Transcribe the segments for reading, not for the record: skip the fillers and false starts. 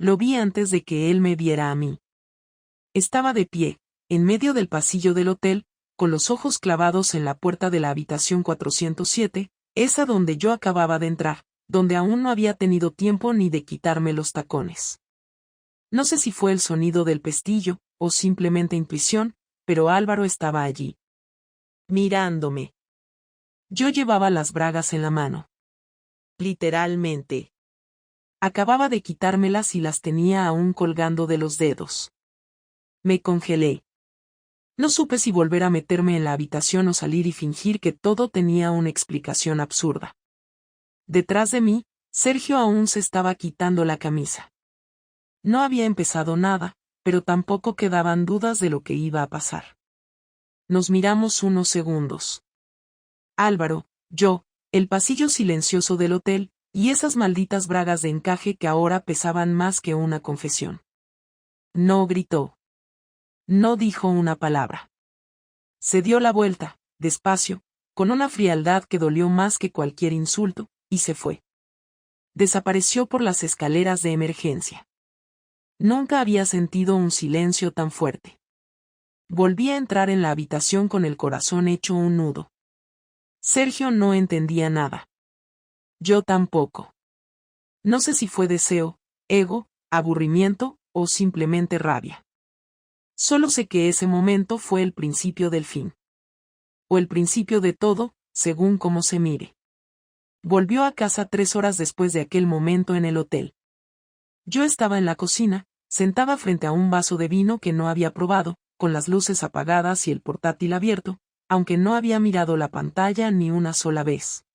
Lo vi antes de que él me viera a mí. Estaba de pie, en medio del pasillo del hotel, con los ojos clavados en la puerta de la habitación 407, esa donde yo acababa de entrar, donde aún no había tenido tiempo ni de quitarme los tacones. No sé si fue el sonido del pestillo, o simplemente intuición, pero Álvaro estaba allí, mirándome. Yo llevaba las bragas en la mano. Literalmente. Acababa de quitármelas y las tenía aún colgando de los dedos. Me congelé. No supe si volver a meterme en la habitación o salir y fingir que todo tenía una explicación absurda. Detrás de mí, Sergio aún se estaba quitando la camisa. No había empezado nada, pero tampoco quedaban dudas de lo que iba a pasar. Nos miramos unos segundos. Álvaro, yo, el pasillo silencioso del hotel, y esas malditas bragas de encaje que ahora pesaban más que una confesión. No gritó. No dijo una palabra. Se dio la vuelta, despacio, con una frialdad que dolió más que cualquier insulto, y se fue. Desapareció por las escaleras de emergencia. Nunca había sentido un silencio tan fuerte. Volví a entrar en la habitación con el corazón hecho un nudo. Sergio no entendía nada. Yo tampoco. No sé si fue deseo, ego, aburrimiento, o simplemente rabia. Solo sé que ese momento fue el principio del fin. O el principio de todo, según cómo se mire. Volvió a casa 3 horas después de aquel momento en el hotel. Yo estaba en la cocina, sentada frente a un vaso de vino que no había probado, con las luces apagadas y el portátil abierto, aunque no había mirado la pantalla ni una sola vez.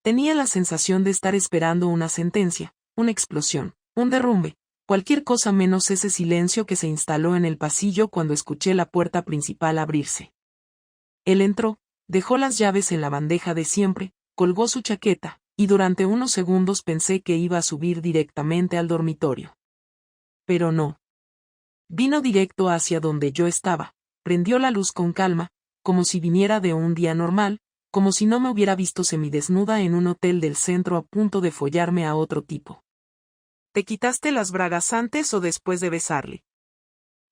Tenía la sensación de estar esperando una sentencia, una explosión, un derrumbe, cualquier cosa menos ese silencio que se instaló en el pasillo cuando escuché la puerta principal abrirse. Él entró, dejó las llaves en la bandeja de siempre, colgó su chaqueta, y durante unos segundos pensé que iba a subir directamente al dormitorio. Pero no. Vino directo hacia donde yo estaba, prendió la luz con calma, como si viniera de un día normal, como si no me hubiera visto semidesnuda en un hotel del centro a punto de follarme a otro tipo. ¿Te quitaste las bragas antes o después de besarle?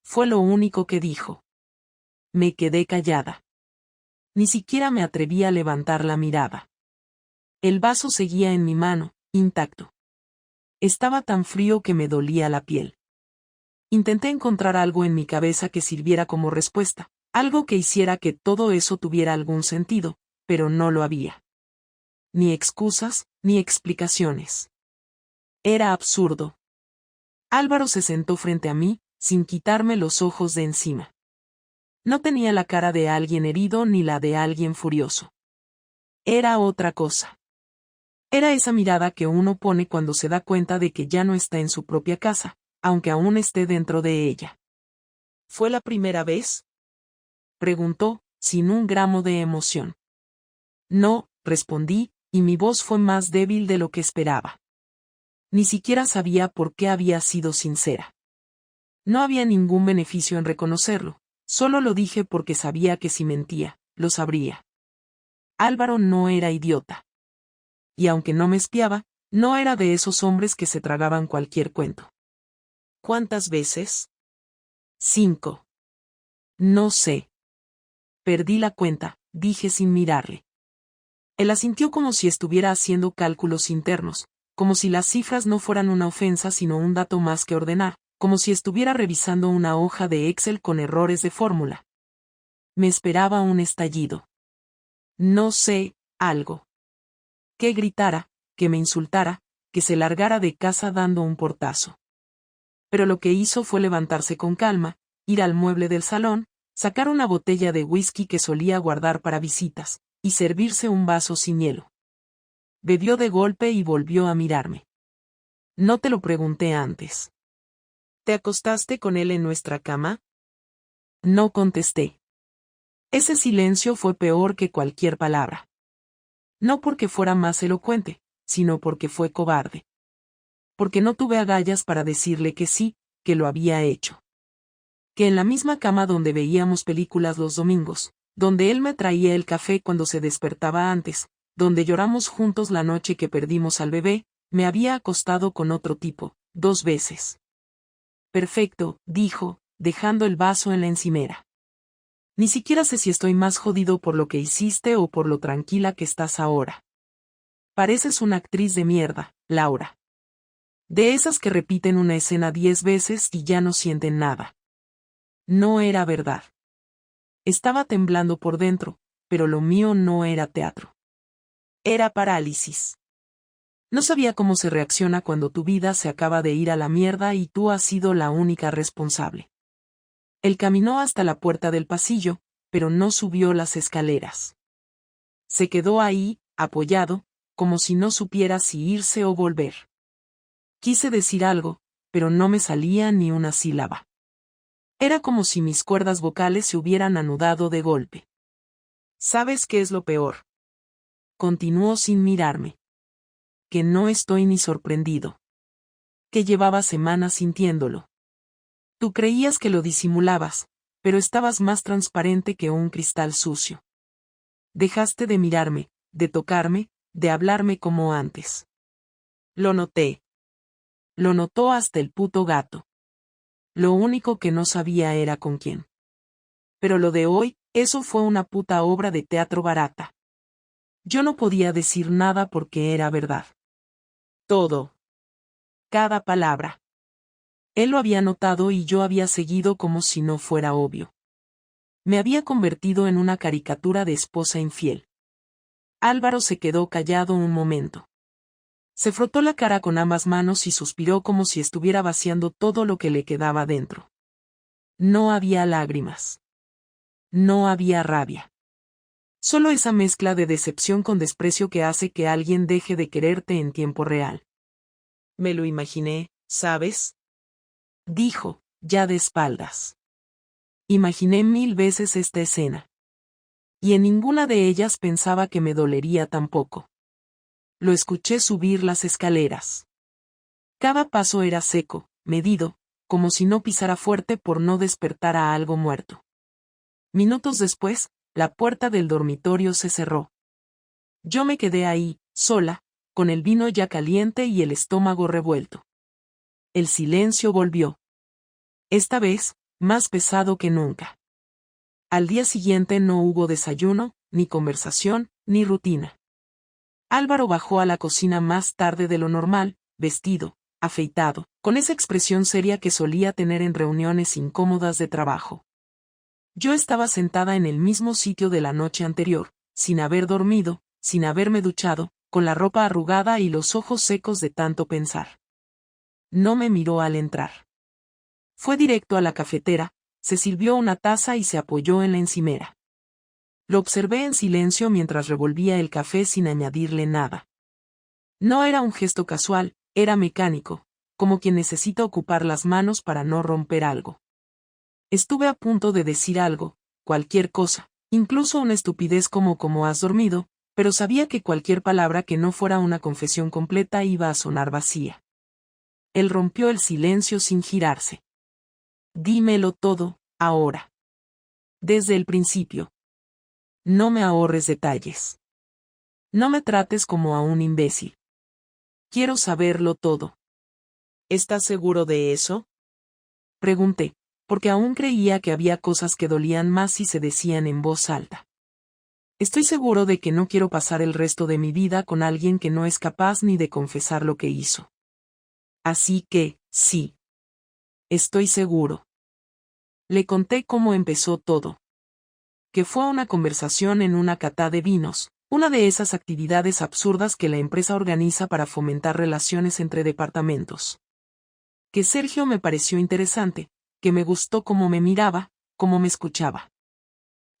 Fue lo único que dijo. Me quedé callada. Ni siquiera me atreví a levantar la mirada. El vaso seguía en mi mano, intacto. Estaba tan frío que me dolía la piel. Intenté encontrar algo en mi cabeza que sirviera como respuesta, algo que hiciera que todo eso tuviera algún sentido, pero no lo había. Ni excusas, ni explicaciones. Era absurdo. Álvaro se sentó frente a mí, sin quitarme los ojos de encima. No tenía la cara de alguien herido ni la de alguien furioso. Era otra cosa. Era esa mirada que uno pone cuando se da cuenta de que ya no está en su propia casa, aunque aún esté dentro de ella. ¿Fue la primera vez?, preguntó, sin un gramo de emoción. No, respondí, y mi voz fue más débil de lo que esperaba. Ni siquiera sabía por qué había sido sincera. No había ningún beneficio en reconocerlo, solo lo dije porque sabía que si mentía, lo sabría. Álvaro no era idiota. Y aunque no me espiaba, no era de esos hombres que se tragaban cualquier cuento. ¿Cuántas veces? 5. No sé. Perdí la cuenta, dije sin mirarle. Él asintió como si estuviera haciendo cálculos internos, como si las cifras no fueran una ofensa sino un dato más que ordenar, como si estuviera revisando una hoja de Excel con errores de fórmula. Me esperaba un estallido. No sé, algo. Que gritara, que me insultara, que se largara de casa dando un portazo. Pero lo que hizo fue levantarse con calma, ir al mueble del salón, sacar una botella de whisky que solía guardar para visitas, y servirse un vaso sin hielo. Bebió de golpe y volvió a mirarme. No te lo pregunté antes. ¿Te acostaste con él en nuestra cama? No contesté. Ese silencio fue peor que cualquier palabra. No porque fuera más elocuente, sino porque fue cobarde. Porque no tuve agallas para decirle que sí, que lo había hecho. Que en la misma cama donde veíamos películas los domingos, donde él me traía el café cuando se despertaba antes, donde lloramos juntos la noche que perdimos al bebé, me había acostado con otro tipo, 2 veces. Perfecto, dijo, dejando el vaso en la encimera. Ni siquiera sé si estoy más jodido por lo que hiciste o por lo tranquila que estás ahora. Pareces una actriz de mierda, Laura. De esas que repiten una escena 10 veces y ya no sienten nada. No era verdad. Estaba temblando por dentro, pero lo mío no era teatro. Era parálisis. No sabía cómo se reacciona cuando tu vida se acaba de ir a la mierda y tú has sido la única responsable. Él caminó hasta la puerta del pasillo, pero no subió las escaleras. Se quedó ahí, apoyado, como si no supiera si irse o volver. Quise decir algo, pero no me salía ni una sílaba. Era como si mis cuerdas vocales se hubieran anudado de golpe. ¿Sabes qué es lo peor? Continuó sin mirarme. Que no estoy ni sorprendido. Que llevaba semanas sintiéndolo. Tú creías que lo disimulabas, pero estabas más transparente que un cristal sucio. Dejaste de mirarme, de tocarme, de hablarme como antes. Lo noté. Lo notó hasta el puto gato. Lo único que no sabía era con quién. Pero lo de hoy, eso fue una puta obra de teatro barata. Yo no podía decir nada porque era verdad. Todo. Cada palabra. Él lo había notado y yo había seguido como si no fuera obvio. Me había convertido en una caricatura de esposa infiel. Álvaro se quedó callado un momento. Se frotó la cara con ambas manos y suspiró como si estuviera vaciando todo lo que le quedaba dentro. No había lágrimas. No había rabia. Solo esa mezcla de decepción con desprecio que hace que alguien deje de quererte en tiempo real. Me lo imaginé, ¿sabes? Dijo, ya de espaldas. Imaginé 1000 veces esta escena. Y en ninguna de ellas pensaba que me dolería tampoco. Lo escuché subir las escaleras. Cada paso era seco, medido, como si no pisara fuerte por no despertar a algo muerto. Minutos después, la puerta del dormitorio se cerró. Yo me quedé ahí, sola, con el vino ya caliente y el estómago revuelto. El silencio volvió. Esta vez, más pesado que nunca. Al día siguiente no hubo desayuno, ni conversación, ni rutina. Álvaro bajó a la cocina más tarde de lo normal, vestido, afeitado, con esa expresión seria que solía tener en reuniones incómodas de trabajo. Yo estaba sentada en el mismo sitio de la noche anterior, sin haber dormido, sin haberme duchado, con la ropa arrugada y los ojos secos de tanto pensar. No me miró al entrar. Fue directo a la cafetera, se sirvió una taza y se apoyó en la encimera. Lo observé en silencio mientras revolvía el café sin añadirle nada. No era un gesto casual, era mecánico, como quien necesita ocupar las manos para no romper algo. Estuve a punto de decir algo, cualquier cosa, incluso una estupidez como "¿Cómo has dormido?", pero sabía que cualquier palabra que no fuera una confesión completa iba a sonar vacía. Él rompió el silencio sin girarse. Dímelo todo, ahora. Desde el principio. No me ahorres detalles. No me trates como a un imbécil. Quiero saberlo todo. ¿Estás seguro de eso? Pregunté, porque aún creía que había cosas que dolían más si se decían en voz alta. Estoy seguro de que no quiero pasar el resto de mi vida con alguien que no es capaz ni de confesar lo que hizo. Así que, sí. Estoy seguro. Le conté cómo empezó todo. Que fue una conversación en una cata de vinos, una de esas actividades absurdas que la empresa organiza para fomentar relaciones entre departamentos. Que Sergio me pareció interesante, que me gustó cómo me miraba, cómo me escuchaba.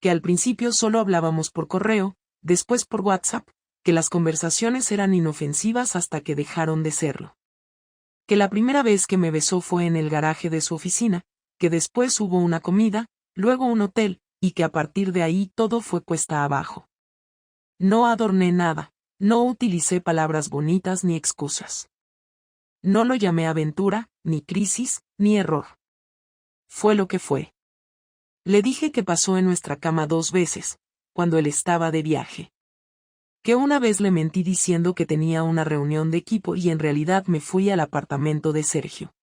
Que al principio solo hablábamos por correo, después por WhatsApp, que las conversaciones eran inofensivas hasta que dejaron de serlo. Que la primera vez que me besó fue en el garaje de su oficina, que después hubo una comida, luego un hotel, y que a partir de ahí todo fue cuesta abajo. No adorné nada, no utilicé palabras bonitas ni excusas. No lo llamé aventura, ni crisis, ni error. Fue lo que fue. Le dije que pasó en nuestra cama 2 veces, cuando él estaba de viaje. Que una vez le mentí diciendo que tenía una reunión de equipo y en realidad me fui al apartamento de Sergio.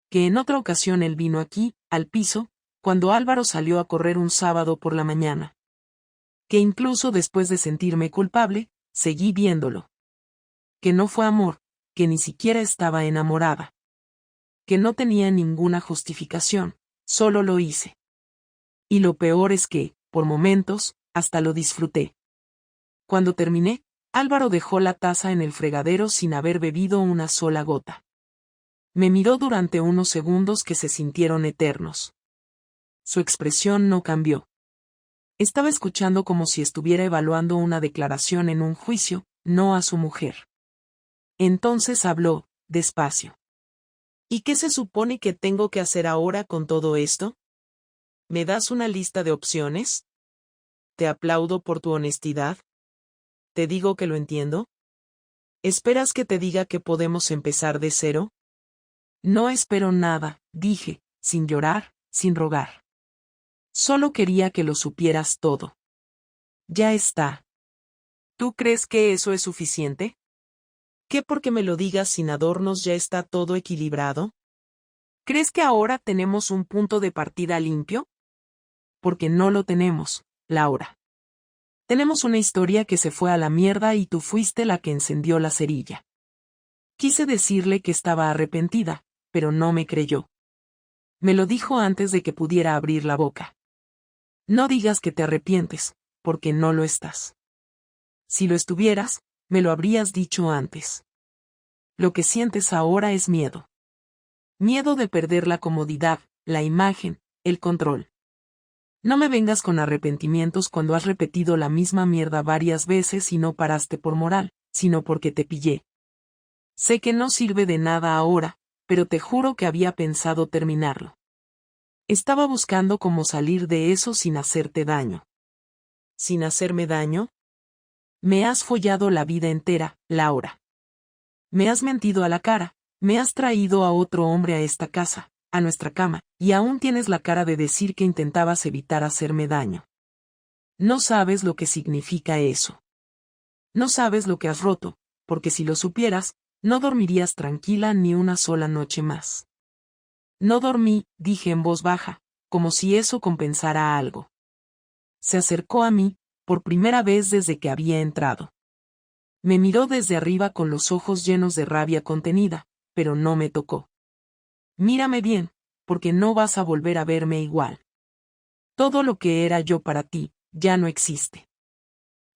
Que en otra ocasión él vino aquí, al piso, cuando Álvaro salió a correr un sábado por la mañana. Que incluso después de sentirme culpable, seguí viéndolo. Que no fue amor, que ni siquiera estaba enamorada. Que no tenía ninguna justificación, solo lo hice. Y lo peor es que, por momentos, hasta lo disfruté. Cuando terminé, Álvaro dejó la taza en el fregadero sin haber bebido una sola gota. Me miró durante unos segundos que se sintieron eternos. Su expresión no cambió. Estaba escuchando como si estuviera evaluando una declaración en un juicio, no a su mujer. Entonces habló, despacio. ¿Y qué se supone que tengo que hacer ahora con todo esto? ¿Me das una lista de opciones? Te aplaudo por tu honestidad. ¿Te digo que lo entiendo? ¿Esperas que te diga que podemos empezar de cero? No espero nada, dije, sin llorar, sin rogar. Solo quería que lo supieras todo. Ya está. ¿Tú crees que eso es suficiente? ¿Qué porque me lo digas sin adornos ya está todo equilibrado? ¿Crees que ahora tenemos un punto de partida limpio? Porque no lo tenemos, Laura. Tenemos una historia que se fue a la mierda y tú fuiste la que encendió la cerilla. Quise decirle que estaba arrepentida, pero no me creyó. Me lo dijo antes de que pudiera abrir la boca. No digas que te arrepientes, porque no lo estás. Si lo estuvieras, me lo habrías dicho antes. Lo que sientes ahora es miedo. Miedo de perder la comodidad, la imagen, el control. No me vengas con arrepentimientos cuando has repetido la misma mierda varias veces y no paraste por moral, sino porque te pillé. Sé que no sirve de nada ahora, pero te juro que había pensado terminarlo. Estaba buscando cómo salir de eso sin hacerte daño. ¿Sin hacerme daño? Me has follado la vida entera, Laura. Me has mentido a la cara, me has traído a otro hombre a esta casa, a nuestra cama, y aún tienes la cara de decir que intentabas evitar hacerme daño. No sabes lo que significa eso. No sabes lo que has roto, porque si lo supieras, no dormirías tranquila ni una sola noche más. No dormí, dije en voz baja, como si eso compensara algo. Se acercó a mí, por primera vez desde que había entrado. Me miró desde arriba con los ojos llenos de rabia contenida, pero no me tocó. Mírame bien, porque no vas a volver a verme igual. Todo lo que era yo para ti, ya no existe.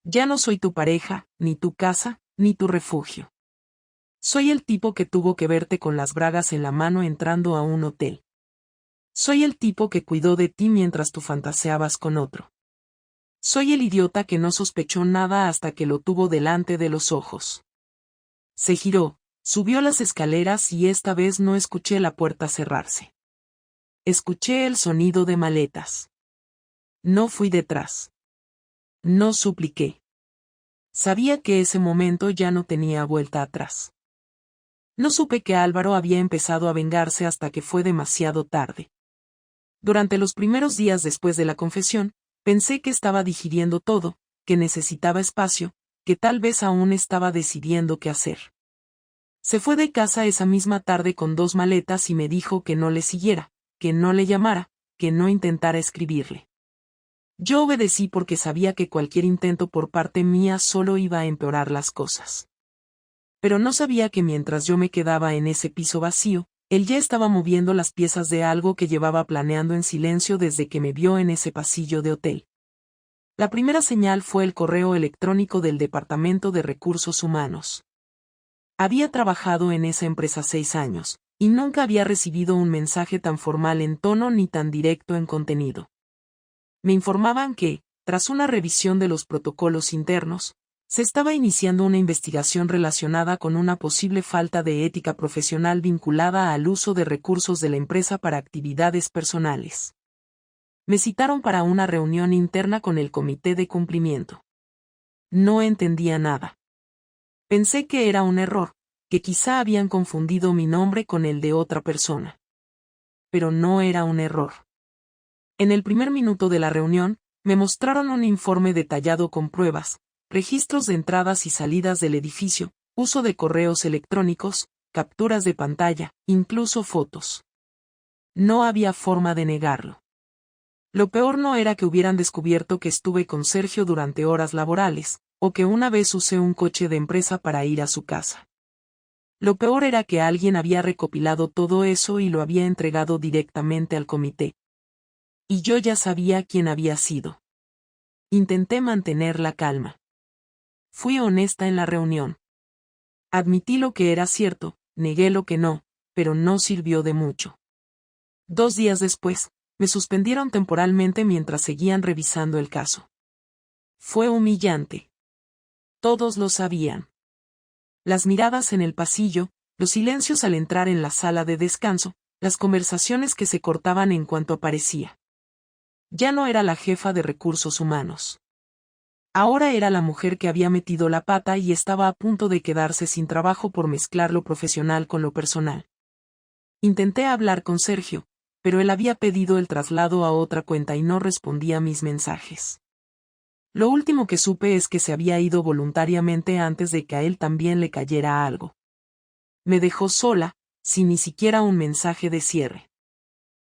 Ya no soy tu pareja, ni tu casa, ni tu refugio. Soy el tipo que tuvo que verte con las bragas en la mano entrando a un hotel. Soy el tipo que cuidó de ti mientras tú fantaseabas con otro. Soy el idiota que no sospechó nada hasta que lo tuvo delante de los ojos. Se giró, subió las escaleras y esta vez no escuché la puerta cerrarse. Escuché el sonido de maletas. No fui detrás. No supliqué. Sabía que ese momento ya no tenía vuelta atrás. No supe que Álvaro había empezado a vengarse hasta que fue demasiado tarde. Durante los primeros días después de la confesión, pensé que estaba digiriendo todo, que necesitaba espacio, que tal vez aún estaba decidiendo qué hacer. Se fue de casa esa misma tarde con 2 maletas y me dijo que no le siguiera, que no le llamara, que no intentara escribirle. Yo obedecí porque sabía que cualquier intento por parte mía solo iba a empeorar las cosas. Pero no sabía que mientras yo me quedaba en ese piso vacío, él ya estaba moviendo las piezas de algo que llevaba planeando en silencio desde que me vio en ese pasillo de hotel. La primera señal fue el correo electrónico del Departamento de Recursos Humanos. Había trabajado en esa empresa 6 años, y nunca había recibido un mensaje tan formal en tono ni tan directo en contenido. Me informaban que, tras una revisión de los protocolos internos, se estaba iniciando una investigación relacionada con una posible falta de ética profesional vinculada al uso de recursos de la empresa para actividades personales. Me citaron para una reunión interna con el comité de cumplimiento. No entendía nada. Pensé que era un error, que quizá habían confundido mi nombre con el de otra persona. Pero no era un error. En el primer minuto de la reunión, me mostraron un informe detallado con pruebas, registros de entradas y salidas del edificio, uso de correos electrónicos, capturas de pantalla, incluso fotos. No había forma de negarlo. Lo peor no era que hubieran descubierto que estuve con Sergio durante horas laborales, o que una vez usé un coche de empresa para ir a su casa. Lo peor era que alguien había recopilado todo eso y lo había entregado directamente al comité. Y yo ya sabía quién había sido. Intenté mantener la calma. Fui honesta en la reunión. Admití lo que era cierto, negué lo que no, pero no sirvió de mucho. 2 días después, me suspendieron temporalmente mientras seguían revisando el caso. Fue humillante. Todos lo sabían. Las miradas en el pasillo, los silencios al entrar en la sala de descanso, las conversaciones que se cortaban en cuanto aparecía. Ya no era la jefa de recursos humanos. Ahora era la mujer que había metido la pata y estaba a punto de quedarse sin trabajo por mezclar lo profesional con lo personal. Intenté hablar con Sergio, pero él había pedido el traslado a otra cuenta y no respondía a mis mensajes. Lo último que supe es que se había ido voluntariamente antes de que a él también le cayera algo. Me dejó sola, sin ni siquiera un mensaje de cierre.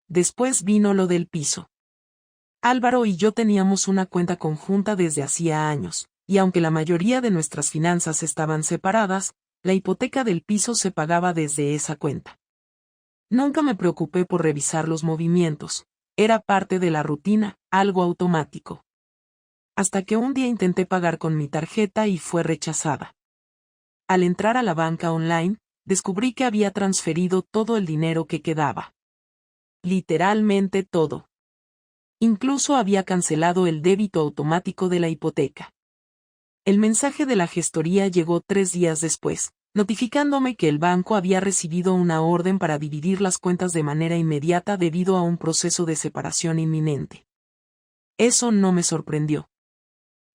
Después vino lo del piso. Álvaro y yo teníamos una cuenta conjunta desde hacía años, y aunque la mayoría de nuestras finanzas estaban separadas, la hipoteca del piso se pagaba desde esa cuenta. Nunca me preocupé por revisar los movimientos, era parte de la rutina, algo automático. Hasta que un día intenté pagar con mi tarjeta y fue rechazada. Al entrar a la banca online, descubrí que había transferido todo el dinero que quedaba. Literalmente todo. Incluso había cancelado el débito automático de la hipoteca. El mensaje de la gestoría llegó 3 días después, notificándome que el banco había recibido una orden para dividir las cuentas de manera inmediata debido a un proceso de separación inminente. Eso no me sorprendió.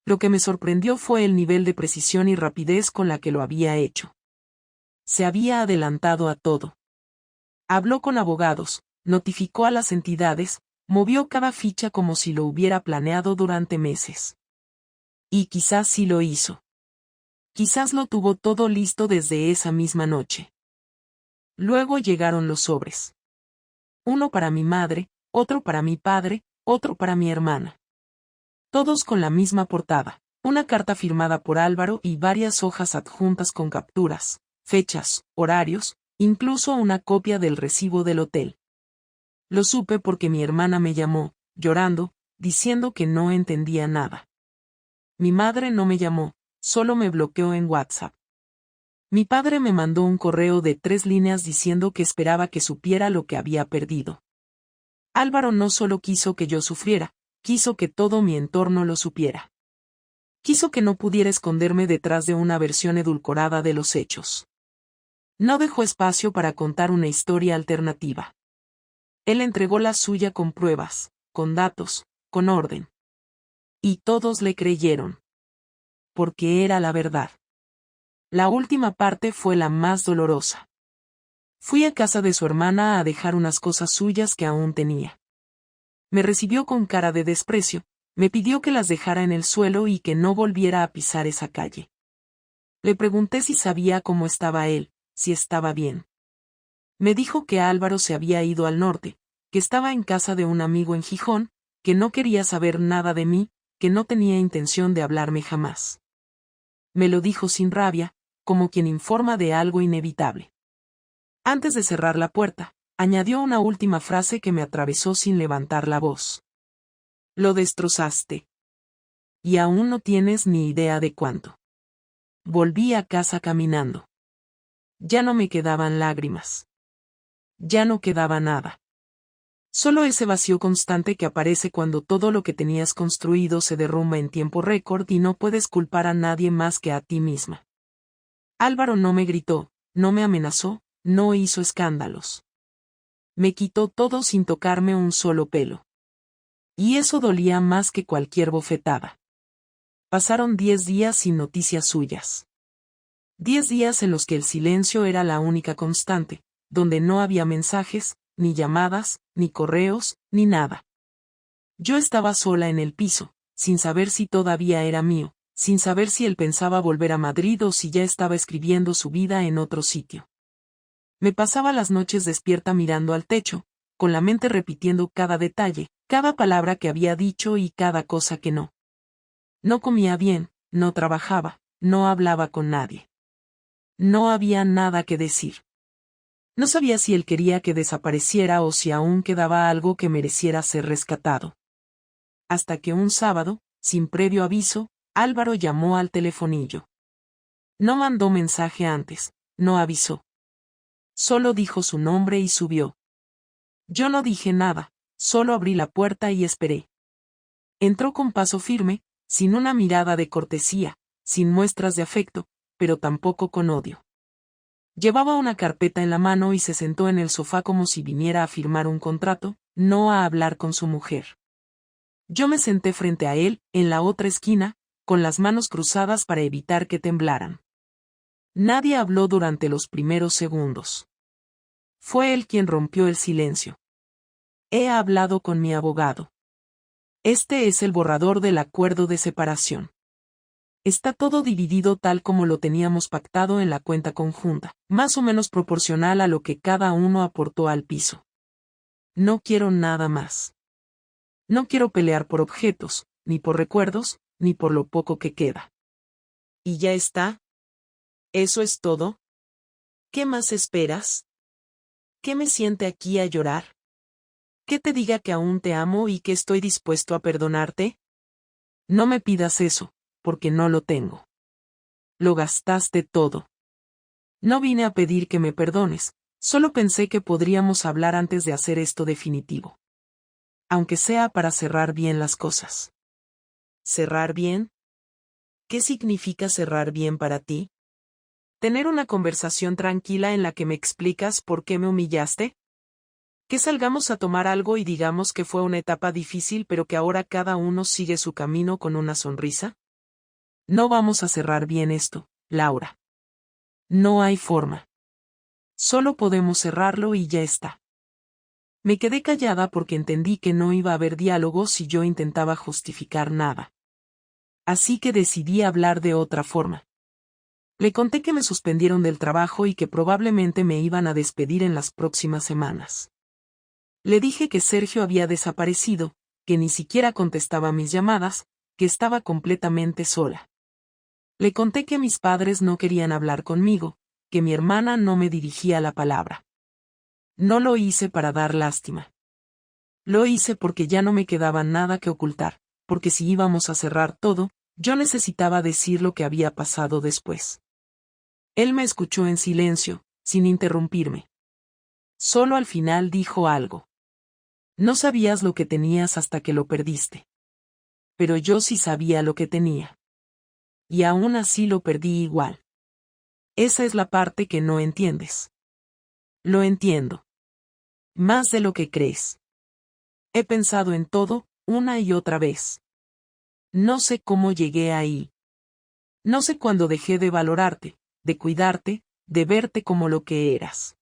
Lo que me sorprendió fue el nivel de precisión y rapidez con la que lo había hecho. Se había adelantado a todo. Habló con abogados, notificó a las entidades, movió cada ficha como si lo hubiera planeado durante meses. Y quizás sí lo hizo. Quizás lo tuvo todo listo desde esa misma noche. Luego llegaron los sobres. Uno para mi madre, otro para mi padre, otro para mi hermana. Todos con la misma portada, una carta firmada por Álvaro y varias hojas adjuntas con capturas, fechas, horarios, incluso una copia del recibo del hotel. Lo supe porque mi hermana me llamó, llorando, diciendo que no entendía nada. Mi madre no me llamó, solo me bloqueó en WhatsApp. Mi padre me mandó un correo de 3 líneas diciendo que esperaba que supiera lo que había perdido. Álvaro no solo quiso que yo sufriera, quiso que todo mi entorno lo supiera. Quiso que no pudiera esconderme detrás de una versión edulcorada de los hechos. No dejó espacio para contar una historia alternativa. Él entregó la suya con pruebas, con datos, con orden. Y todos le creyeron. Porque era la verdad. La última parte fue la más dolorosa. Fui a casa de su hermana a dejar unas cosas suyas que aún tenía. Me recibió con cara de desprecio, me pidió que las dejara en el suelo y que no volviera a pisar esa calle. Le pregunté si sabía cómo estaba él, si estaba bien. Me dijo que Álvaro se había ido al norte, que estaba en casa de un amigo en Gijón, que no quería saber nada de mí, que no tenía intención de hablarme jamás. Me lo dijo sin rabia, como quien informa de algo inevitable. Antes de cerrar la puerta, añadió una última frase que me atravesó sin levantar la voz. Lo destrozaste. Y aún no tienes ni idea de cuánto. Volví a casa caminando. Ya no me quedaban lágrimas. Ya no quedaba nada. Solo ese vacío constante que aparece cuando todo lo que tenías construido se derrumba en tiempo récord y no puedes culpar a nadie más que a ti misma. Álvaro no me gritó, no me amenazó, no hizo escándalos. Me quitó todo sin tocarme un solo pelo. Y eso dolía más que cualquier bofetada. Pasaron 10 días sin noticias suyas. 10 días en los que el silencio era la única constante, donde no había mensajes, ni llamadas, ni correos, ni nada. Yo estaba sola en el piso, sin saber si todavía era mío, sin saber si él pensaba volver a Madrid o si ya estaba escribiendo su vida en otro sitio. Me pasaba las noches despierta mirando al techo, con la mente repitiendo cada detalle, cada palabra que había dicho y cada cosa que no. No comía bien, no trabajaba, no hablaba con nadie. No había nada que decir. No sabía si él quería que desapareciera o si aún quedaba algo que mereciera ser rescatado. Hasta que un sábado, sin previo aviso, Álvaro llamó al telefonillo. No mandó mensaje antes, no avisó. Solo dijo su nombre y subió. Yo no dije nada, solo abrí la puerta y esperé. Entró con paso firme, sin una mirada de cortesía, sin muestras de afecto, pero tampoco con odio. Llevaba una carpeta en la mano y se sentó en el sofá como si viniera a firmar un contrato, no a hablar con su mujer. Yo me senté frente a él, en la otra esquina, con las manos cruzadas para evitar que temblaran. Nadie habló durante los primeros segundos. Fue él quien rompió el silencio. He hablado con mi abogado. Este es el borrador del acuerdo de separación. Está todo dividido tal como lo teníamos pactado en la cuenta conjunta, más o menos proporcional a lo que cada uno aportó al piso. No quiero nada más. No quiero pelear por objetos, ni por recuerdos, ni por lo poco que queda. ¿Y ya está? ¿Eso es todo? ¿Qué más esperas? ¿Qué me siente aquí a llorar? ¿Que te diga que aún te amo y que estoy dispuesto a perdonarte? No me pidas eso, porque no lo tengo. Lo gastaste todo. No vine a pedir que me perdones, solo pensé que podríamos hablar antes de hacer esto definitivo. Aunque sea para cerrar bien las cosas. ¿Cerrar bien? ¿Qué significa cerrar bien para ti? ¿Tener una conversación tranquila en la que me explicas por qué me humillaste? ¿Que salgamos a tomar algo y digamos que fue una etapa difícil pero que ahora cada uno sigue su camino con una sonrisa? No vamos a cerrar bien esto, Laura. No hay forma. Solo podemos cerrarlo y ya está. Me quedé callada porque entendí que no iba a haber diálogo si yo intentaba justificar nada. Así que decidí hablar de otra forma. Le conté que me suspendieron del trabajo y que probablemente me iban a despedir en las próximas semanas. Le dije que Sergio había desaparecido, que ni siquiera contestaba mis llamadas, que estaba completamente sola. Le conté que mis padres no querían hablar conmigo, que mi hermana no me dirigía la palabra. No lo hice para dar lástima. Lo hice porque ya no me quedaba nada que ocultar, porque si íbamos a cerrar todo, yo necesitaba decir lo que había pasado después. Él me escuchó en silencio, sin interrumpirme. Solo al final dijo algo. No sabías lo que tenías hasta que lo perdiste. Pero yo sí sabía lo que tenía. Y aún así lo perdí igual. Esa es la parte que no entiendes. Lo entiendo. Más de lo que crees. He pensado en todo, una y otra vez. No sé cómo llegué ahí. No sé cuándo dejé de valorarte, de cuidarte, de verte como lo que eras.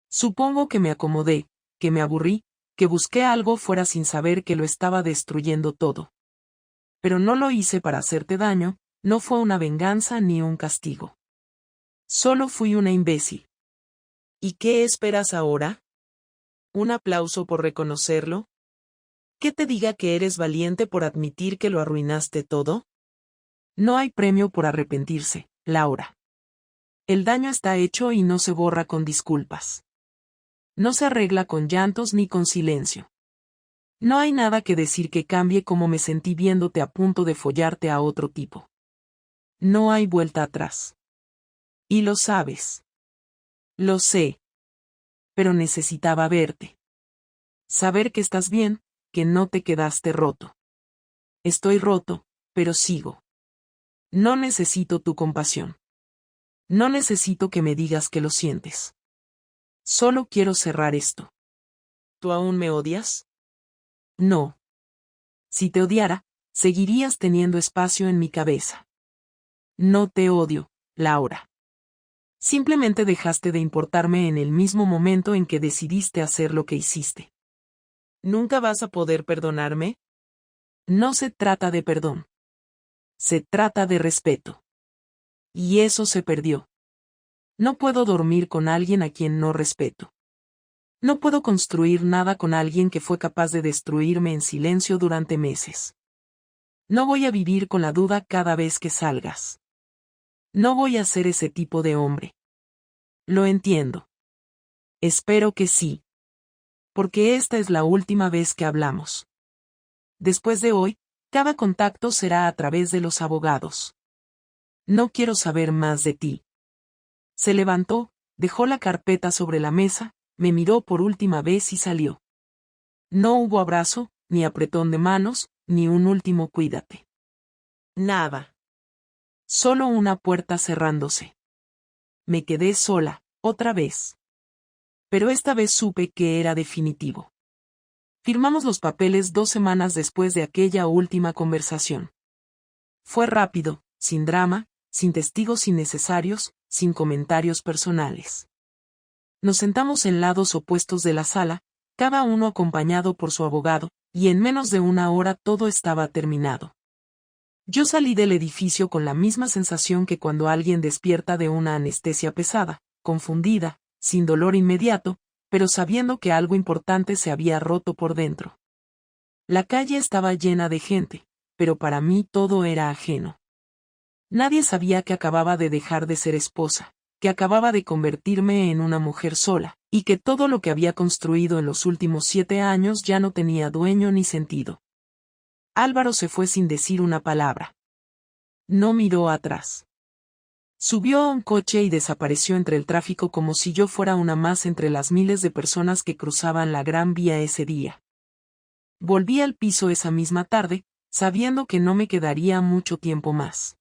Supongo que me acomodé, que me aburrí, que busqué algo fuera sin saber que lo estaba destruyendo todo. Pero no lo hice para hacerte daño, no fue una venganza ni un castigo. Solo fui una imbécil. ¿Y qué esperas ahora? ¿Un aplauso por reconocerlo? ¿Que te diga que eres valiente por admitir que lo arruinaste todo? No hay premio por arrepentirse, Laura. El daño está hecho y no se borra con disculpas. No se arregla con llantos ni con silencio. No hay nada que decir que cambie como me sentí viéndote a punto de follarte a otro tipo. No hay vuelta atrás. Y lo sabes. Lo sé. Pero necesitaba verte. Saber que estás bien, que no te quedaste roto. Estoy roto, pero sigo. No necesito tu compasión. No necesito que me digas que lo sientes. Solo quiero cerrar esto. ¿Tú aún me odias? No. Si te odiara, seguirías teniendo espacio en mi cabeza. No te odio, Laura. Simplemente dejaste de importarme en el mismo momento en que decidiste hacer lo que hiciste. ¿Nunca vas a poder perdonarme? No se trata de perdón. Se trata de respeto. Y eso se perdió. No puedo dormir con alguien a quien no respeto. No puedo construir nada con alguien que fue capaz de destruirme en silencio durante meses. No voy a vivir con la duda cada vez que salgas. No voy a ser ese tipo de hombre. Lo entiendo. Espero que sí. Porque esta es la última vez que hablamos. Después de hoy, cada contacto será a través de los abogados. No quiero saber más de ti. Se levantó, dejó la carpeta sobre la mesa, me miró por última vez y salió. No hubo abrazo, ni apretón de manos, ni un último cuídate. Nada. Solo una puerta cerrándose. Me quedé sola, otra vez. Pero esta vez supe que era definitivo. Firmamos los papeles 2 semanas después de aquella última conversación. Fue rápido, sin drama, sin testigos innecesarios, sin comentarios personales. Nos sentamos en lados opuestos de la sala, cada uno acompañado por su abogado, y en menos de una hora todo estaba terminado. Yo salí del edificio con la misma sensación que cuando alguien despierta de una anestesia pesada, confundida, sin dolor inmediato, pero sabiendo que algo importante se había roto por dentro. La calle estaba llena de gente, pero para mí todo era ajeno. Nadie sabía que acababa de dejar de ser esposa, que acababa de convertirme en una mujer sola, y que todo lo que había construido en los últimos 7 años ya no tenía dueño ni sentido. Álvaro se fue sin decir una palabra. No miró atrás. Subió a un coche y desapareció entre el tráfico como si yo fuera una más entre las miles de personas que cruzaban la Gran Vía ese día. Volví al piso esa misma tarde, sabiendo que no me quedaría mucho tiempo más.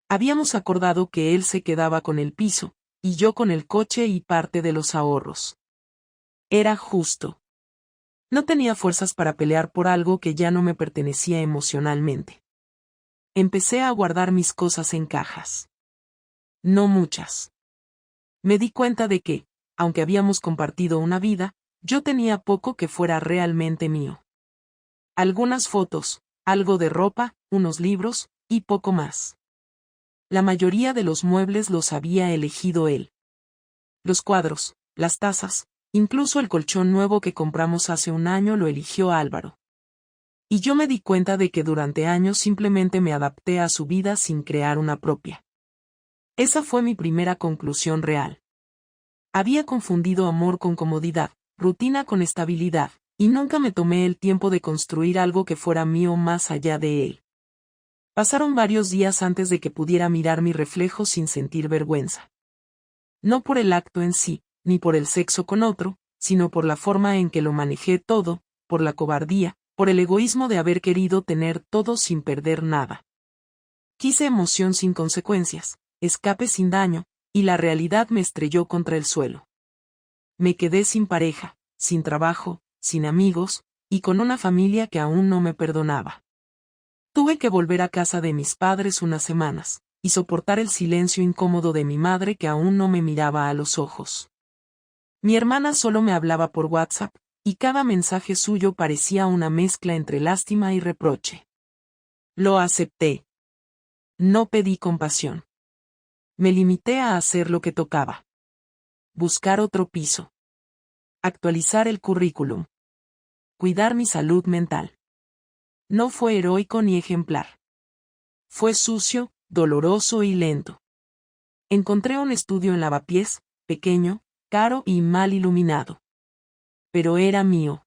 Habíamos acordado que él se quedaba con el piso, y yo con el coche y parte de los ahorros. Era justo. No tenía fuerzas para pelear por algo que ya no me pertenecía emocionalmente. Empecé a guardar mis cosas en cajas. No muchas. Me di cuenta de que, aunque habíamos compartido una vida, yo tenía poco que fuera realmente mío. Algunas fotos, algo de ropa, unos libros, y poco más. La mayoría de los muebles los había elegido él. Los cuadros, las tazas, incluso el colchón nuevo que compramos hace un año lo eligió Álvaro. Y yo me di cuenta de que durante años simplemente me adapté a su vida sin crear una propia. Esa fue mi primera conclusión real. Había confundido amor con comodidad, rutina con estabilidad, y nunca me tomé el tiempo de construir algo que fuera mío más allá de él. Pasaron varios días antes de que pudiera mirar mi reflejo sin sentir vergüenza. No por el acto en sí, ni por el sexo con otro, sino por la forma en que lo manejé todo, por la cobardía, por el egoísmo de haber querido tener todo sin perder nada. Quise emoción sin consecuencias, escape sin daño, y la realidad me estrelló contra el suelo. Me quedé sin pareja, sin trabajo, sin amigos, y con una familia que aún no me perdonaba. Tuve que volver a casa de mis padres unas semanas, y soportar el silencio incómodo de mi madre que aún no me miraba a los ojos. Mi hermana solo me hablaba por WhatsApp, y cada mensaje suyo parecía una mezcla entre lástima y reproche. Lo acepté. No pedí compasión. Me limité a hacer lo que tocaba. Buscar otro piso. Actualizar el currículum. Cuidar mi salud mental. No fue heroico ni ejemplar. Fue sucio, doloroso y lento. Encontré un estudio en Lavapiés, pequeño, caro y mal iluminado. Pero era mío.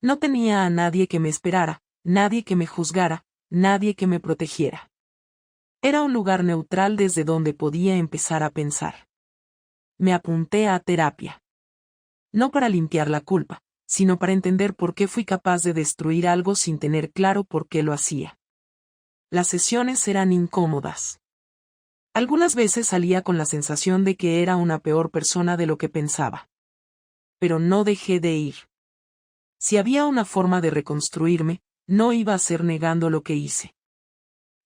No tenía a nadie que me esperara, nadie que me juzgara, nadie que me protegiera. Era un lugar neutral desde donde podía empezar a pensar. Me apunté a terapia. No para limpiar la culpa, sino para entender por qué fui capaz de destruir algo sin tener claro por qué lo hacía. Las sesiones eran incómodas. Algunas veces salía con la sensación de que era una peor persona de lo que pensaba. Pero no dejé de ir. Si había una forma de reconstruirme, no iba a ser negando lo que hice.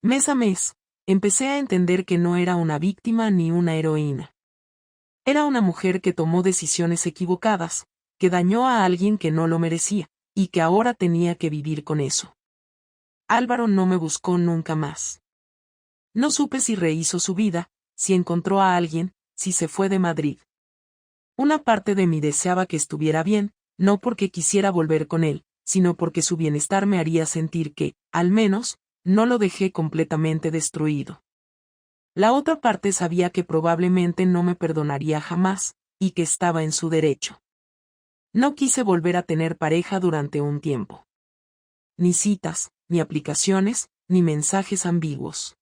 Mes a mes, empecé a entender que no era una víctima ni una heroína. Era una mujer que tomó decisiones equivocadas, que dañó a alguien que no lo merecía, y que ahora tenía que vivir con eso. Álvaro no me buscó nunca más. No supe si rehizo su vida, si encontró a alguien, si se fue de Madrid. Una parte de mí deseaba que estuviera bien, no porque quisiera volver con él, sino porque su bienestar me haría sentir que, al menos, no lo dejé completamente destruido. La otra parte sabía que probablemente no me perdonaría jamás, y que estaba en su derecho. No quise volver a tener pareja durante un tiempo. Ni citas, ni aplicaciones, ni mensajes ambiguos.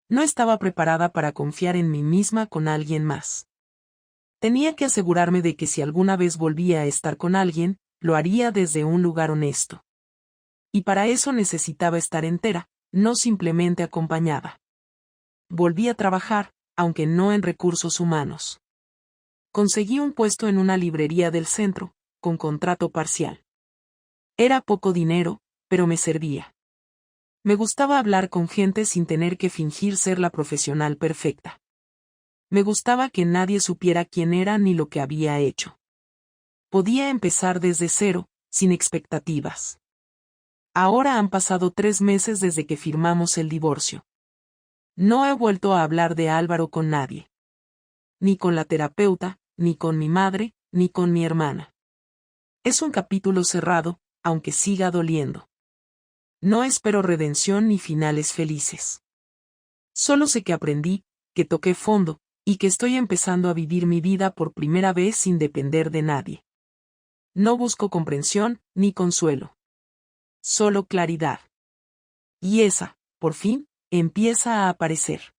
No estaba preparada para confiar en mí misma con alguien más. Tenía que asegurarme de que si alguna vez volvía a estar con alguien, lo haría desde un lugar honesto. Y para eso necesitaba estar entera, no simplemente acompañada. Volví a trabajar, aunque no en recursos humanos. Conseguí un puesto en una librería del centro, con contrato parcial. Era poco dinero, pero me servía. Me gustaba hablar con gente sin tener que fingir ser la profesional perfecta. Me gustaba que nadie supiera quién era ni lo que había hecho. Podía empezar desde cero, sin expectativas. Ahora han pasado 3 meses desde que firmamos el divorcio. No he vuelto a hablar de Álvaro con nadie. Ni con la terapeuta, ni con mi madre, ni con mi hermana. Es un capítulo cerrado, aunque siga doliendo. No espero redención ni finales felices. Solo sé que aprendí, que toqué fondo, y que estoy empezando a vivir mi vida por primera vez sin depender de nadie. No busco comprensión, ni consuelo. Solo claridad. Y esa, por fin, empieza a aparecer.